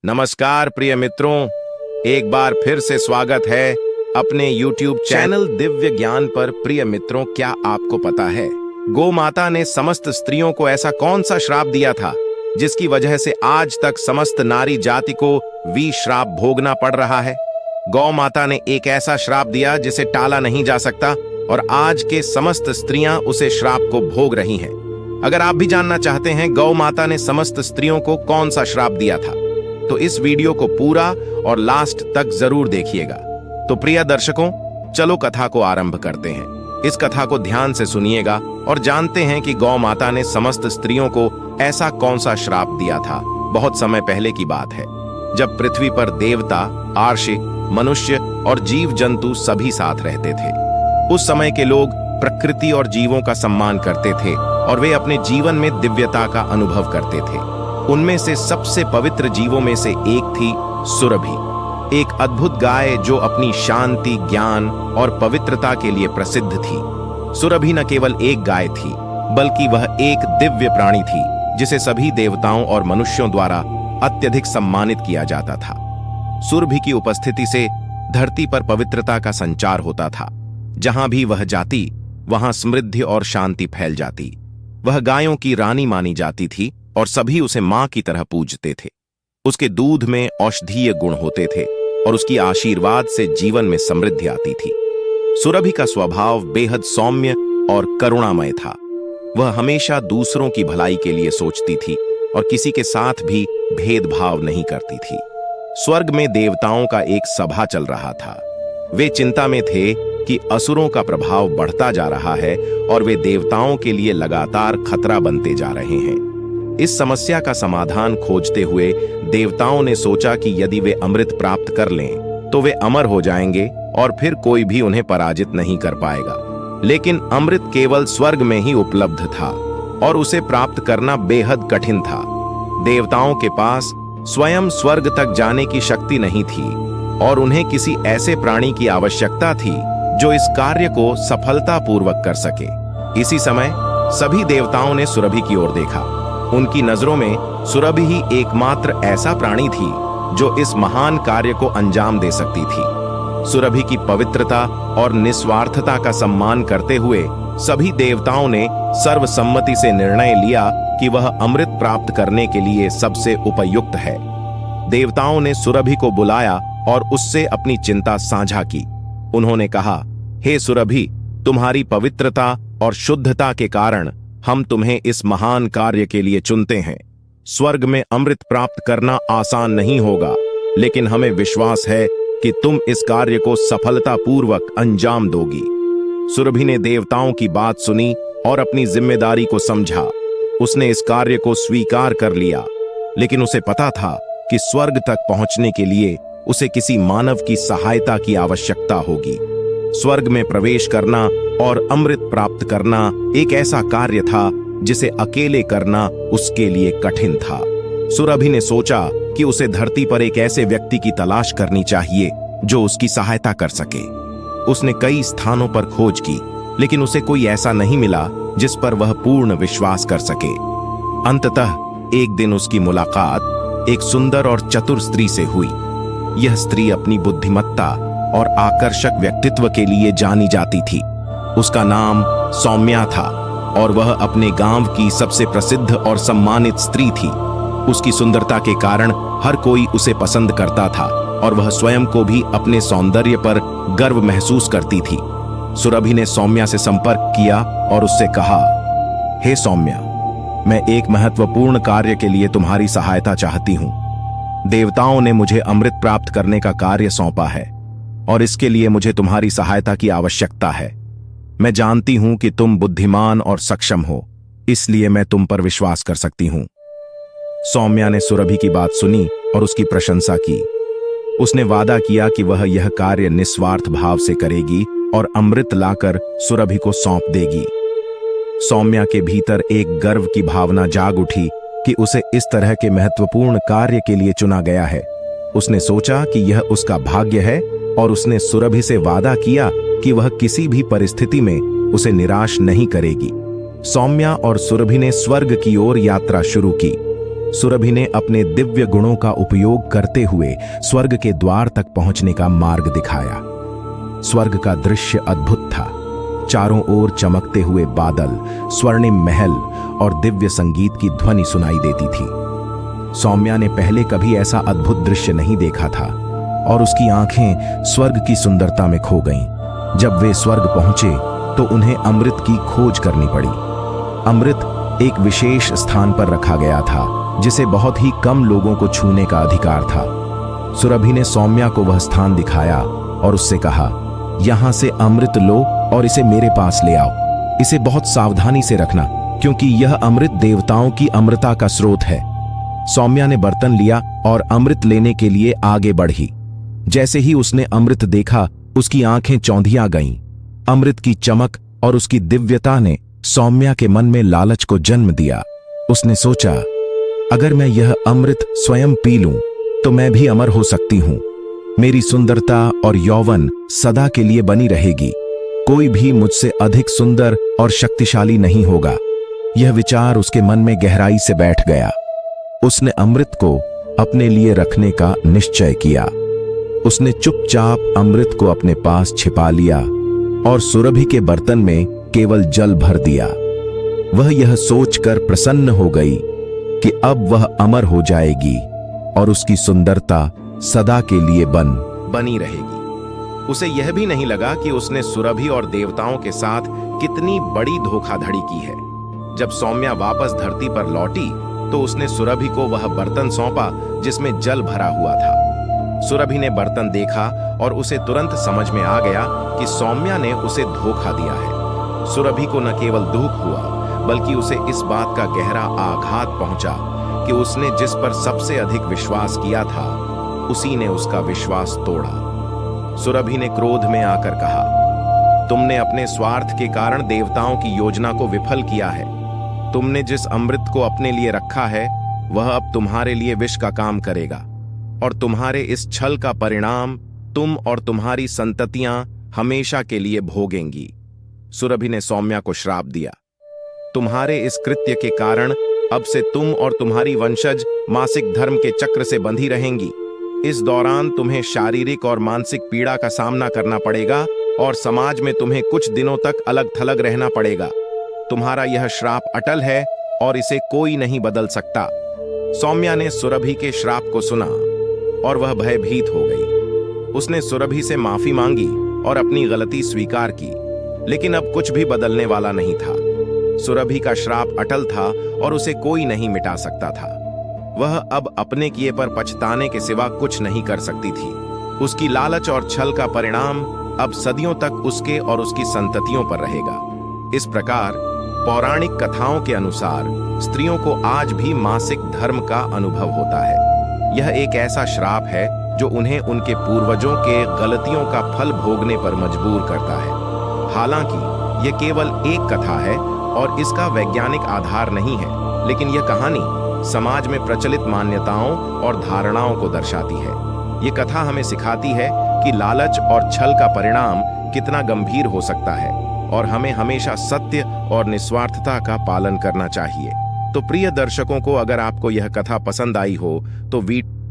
नमस्कार प्रिय मित्रों, एक बार फिर से स्वागत है अपने YouTube चैनल दिव्य ज्ञान पर। प्रिय मित्रों, क्या आपको पता है गौ माता ने समस्त स्त्रियों को ऐसा कौन सा श्राप दिया था जिसकी वजह से आज तक समस्त नारी जाति को विश्राप भोगना पड़ रहा है? गौ माता ने एक ऐसा श्राप दिया जिसे टाला नहीं जा सकता और आज के समस्त स्त्रियां उसे श्राप को भोग रही हैं। अगर आप भी जानना चाहते हैं गौ माता ने समस्त स्त्रियों को कौन सा श्राप दिया था, तो इस वीडियो को पूरा और लास्ट तक जरूर देखिएगा। तो प्रिय दर्शकों, चलो कथा को आरंभ करते हैं। इस कथा को ध्यान से सुनिएगा और जानते हैं कि गौ माता ने समस्त स्त्रियों को ऐसा कौन सा श्राप दिया था। बहुत समय पहले की बात है, जब पृथ्वी पर देवता, आर्षि, मनुष्य और जीव जंतु सभी साथ रहते थे। उस समय के लोग प्रकृति और जीवों का सम्मान करते थे और वे अपने जीवन में दिव्यता का अनुभव करते थे। उनमें से सबसे पवित्र जीवों में से एक थी सुरभि, एक अद्भुत गाय जो अपनी शांति, ज्ञान और पवित्रता के लिए प्रसिद्ध थी। सुरभि न केवल एक गाय थी, बल्कि वह एक दिव्य प्राणी थी जिसे सभी देवताओं और मनुष्यों द्वारा अत्यधिक सम्मानित किया जाता था। सुरभि की उपस्थिति से धरती पर पवित्रता का संचार होता था। जहां भी वह जाती, वहां समृद्धि और शांति फैल जाती। वह गायों की रानी मानी जाती थी और सभी उसे मां की तरह पूजते थे। उसके दूध में औषधीय गुण होते थे और उसकी आशीर्वाद से जीवन में समृद्धि आती थी। सुरभि का स्वभाव बेहद सौम्य और करुणामय था। वह हमेशा दूसरों की भलाई के लिए सोचती थी और किसी के साथ भी भेदभाव नहीं करती थी। स्वर्ग में देवताओं का एक सभा चल रहा था। वे चिंता में थे कि असुरों का प्रभाव बढ़ता जा रहा है और वे देवताओं के लिए लगातार खतरा बनते जा रहे हैं। इस समस्या का समाधान खोजते हुए देवताओं ने सोचा कि यदि वे अमृत प्राप्त कर लें तो वे अमर हो जाएंगे और फिर कोई भी उन्हें पराजित नहीं कर पाएगा। लेकिन अमृत केवल स्वर्ग में ही उपलब्ध था और उसे प्राप्त करना बेहद कठिन था। देवताओं के पास स्वयं स्वर्ग तक जाने की शक्ति नहीं थी और उन्हें किसी ऐसे प्राणी की आवश्यकता थी जो इस कार्य को सफलतापूर्वक कर सके। इसी समय सभी देवताओं ने सुरभि की ओर देखा। उनकी नजरों में सुरभि ही एकमात्र ऐसा प्राणी थी जो इस महान कार्य को अंजाम दे सकती थी। सुरभि की पवित्रता और निस्वार्थता का सम्मान करते हुए सभी देवताओं ने सर्वसम्मति से निर्णय लिया कि वह अमृत प्राप्त करने के लिए सबसे उपयुक्त है। देवताओं ने सुरभि को बुलाया और उससे अपनी चिंता साझा की। उन्होंने कहा, हे सुरभि, तुम्हारी पवित्रता और शुद्धता के कारण हम तुम्हें इस महान कार्य के लिए चुनते हैं। स्वर्ग में अमृत प्राप्त करना आसान नहीं होगा, लेकिन हमें विश्वास है कि तुम इस कार्य को सफलतापूर्वक अंजाम दोगी। सुरभि ने देवताओं की बात सुनी और अपनी जिम्मेदारी को समझा। उसने इस कार्य को स्वीकार कर लिया, लेकिन उसे पता था कि स्वर्ग तक पहुंचने के लिए उसे किसी मानव की सहायता की आवश्यकता होगी। स्वर्ग में प्रवेश करना और अमृत प्राप्त करना एक ऐसा कार्य था जिसे अकेले करना उसके लिए कठिन था। सुरभि ने सोचा कि उसे धरती पर एक ऐसे व्यक्ति की तलाश करनी चाहिए जो उसकी सहायता कर सके। उसने कई स्थानों पर खोज की, लेकिन उसे कोई ऐसा नहीं मिला जिस पर वह पूर्ण विश्वास कर सके। अंततः एक दिन उसकी मुलाकात एक सुंदर और चतुर स्त्री से हुई। यह स्त्री अपनी बुद्धिमत्ता और आकर्षक व्यक्तित्व के लिए जानी जाती थी। उसका नाम सौम्या था और वह अपने गांव की सबसे प्रसिद्ध और सम्मानित स्त्री थी। उसकी सुंदरता के कारण हर कोई उसे पसंद करता था और वह स्वयं को भी अपने सौंदर्य पर गर्व महसूस करती थी। सुरभि ने सौम्या से संपर्क किया और उससे कहा, हे सौम्या, मैं एक महत्वपूर्ण कार्य के लिए तुम्हारी सहायता चाहती हूं। देवताओं ने मुझे अमृत प्राप्त करने का कार्य सौंपा है और इसके लिए मुझे तुम्हारी सहायता की आवश्यकता है। मैं जानती हूं कि तुम बुद्धिमान और सक्षम हो, इसलिए मैं तुम पर विश्वास कर सकती हूं। सौम्या ने सुरभि की बात सुनी और उसकी प्रशंसा की। उसने वादा किया कि वह यह कार्य निस्वार्थ भाव से करेगी और अमृत लाकर सुरभि को सौंप देगी। सौम्या के भीतर एक गर्व की भावना जाग उठी कि उसे इस तरह के महत्वपूर्ण कार्य के लिए चुना गया है। उसने सोचा कि यह उसका भाग्य है और उसने सुरभि से वादा किया कि वह किसी भी परिस्थिति में उसे निराश नहीं करेगी। सौम्या और सुरभि ने स्वर्ग की ओर यात्रा शुरू की। सुरभि ने अपने दिव्य गुणों का उपयोग करते हुए स्वर्ग के द्वार तक पहुंचने का मार्ग दिखाया। स्वर्ग का दृश्य अद्भुत था। चारों ओर चमकते हुए बादल, स्वर्णिम महल और दिव्य संगीत की ध्वनि सुनाई देती थी। सौम्या ने पहले कभी ऐसा अद्भुत दृश्य नहीं देखा था और उसकी आंखें स्वर्ग की सुंदरता में खो गईं। जब वे स्वर्ग पहुंचे तो उन्हें अमृत की खोज करनी पड़ी। अमृत एक विशेष स्थान पर रखा गया था जिसे बहुत ही कम लोगों को छूने का अधिकार था। सुरभि ने सौम्या को वह स्थान दिखाया और उससे कहा, यहां से अमृत लो और इसे मेरे पास ले आओ। इसे बहुत सावधानी से रखना, क्योंकि यह अमृत देवताओं की अमृता का स्रोत है। सौम्या ने बर्तन लिया और अमृत लेने के लिए आगे बढ़ी। जैसे ही उसने अमृत देखा, उसकी आंखें चौंधिया गईं। अमृत की चमक और उसकी दिव्यता ने सौम्या के मन में लालच को जन्म दिया। उसने सोचा, अगर मैं यह अमृत स्वयं पी लूं तो मैं भी अमर हो सकती हूं। मेरी सुंदरता और यौवन सदा के लिए बनी रहेगी। कोई भी मुझसे अधिक सुंदर और शक्तिशाली नहीं होगा। यह विचार उसके मन में गहराई से बैठ गया। उसने अमृत को अपने लिए रखने का निश्चय किया। उसने चुपचाप अमृत को अपने पास छिपा लिया और सुरभि के बर्तन में केवल जल भर दिया। वह यह सोचकर प्रसन्न हो गई कि अब वह अमर हो जाएगी और उसकी सुंदरता सदा के लिए बनी रहेगी। उसे यह भी नहीं लगा कि उसने सुरभि और देवताओं के साथ कितनी बड़ी धोखाधड़ी की है। जब सौम्या वापस धरती पर लौटी तो उसने सुरभि को वह बर्तन सौंपा जिसमें जल भरा हुआ था। सुरभि ने बर्तन देखा और उसे तुरंत समझ में आ गया कि सौम्या ने उसे धोखा दिया है। सुरभि को न केवल दुख हुआ, बल्कि उसे इस बात का गहरा आघात पहुंचा कि उसने जिस पर सबसे अधिक विश्वास किया था, उसी ने उसका विश्वास तोड़ा। सुरभि ने क्रोध में आकर कहा, तुमने अपने स्वार्थ के कारण देवताओं की योजना को विफल किया है। तुमने जिस अमृत को अपने लिए रखा है, वह अब तुम्हारे लिए विष का काम करेगा और तुम्हारे इस छल का परिणाम तुम और तुम्हारी संततियां हमेशा के लिए भोगेंगी। सुरभि ने सौम्या को श्राप दिया, तुम्हारे इस कृत्य के कारण अब से तुम और तुम्हारी वंशज मासिक धर्म के चक्र से बंधी रहेंगी। इस दौरान तुम्हें शारीरिक और मानसिक पीड़ा का सामना करना पड़ेगा और समाज में तुम्हें कुछ दिनों तक अलग थलग रहना पड़ेगा। तुम्हारा यह श्राप अटल है और इसे कोई नहीं बदल सकता। सौम्या ने सुरभि के श्राप को सुना और वह भयभीत हो गई। उसने सुरभि से माफी मांगी और अपनी गलती स्वीकार की, लेकिन अब कुछ भी बदलने वाला नहीं था। सुरभि का श्राप अटल था और उसे कोई नहीं मिटा सकता था। वह अब अपने किए पर पछताने के सिवा कुछ नहीं कर सकती थी। उसकी लालच और छल का परिणाम अब सदियों तक उसके और उसकी संततियों पर रहेगा। इस प्रकार पौराणिक कथाओं के अनुसार स्त्रियों को आज भी मासिक धर्म का अनुभव होता है। यह एक ऐसा श्राप है जो उन्हें उनके पूर्वजों के गलतियों का फल भोगने पर मजबूर करता है। हालांकि यह केवल एक कथा है और इसका वैज्ञानिक आधार नहीं है, लेकिन यह कहानी समाज में प्रचलित मान्यताओं और धारणाओं को दर्शाती है। ये कथा हमें सिखाती है कि लालच और छल का परिणाम कितना गंभीर हो सकता है और हमें हमेशा सत्य और निस्वार्थता का पालन करना चाहिए। तो प्रिय दर्शकों को, अगर आपको यह कथा पसंद आई हो तो वीडियो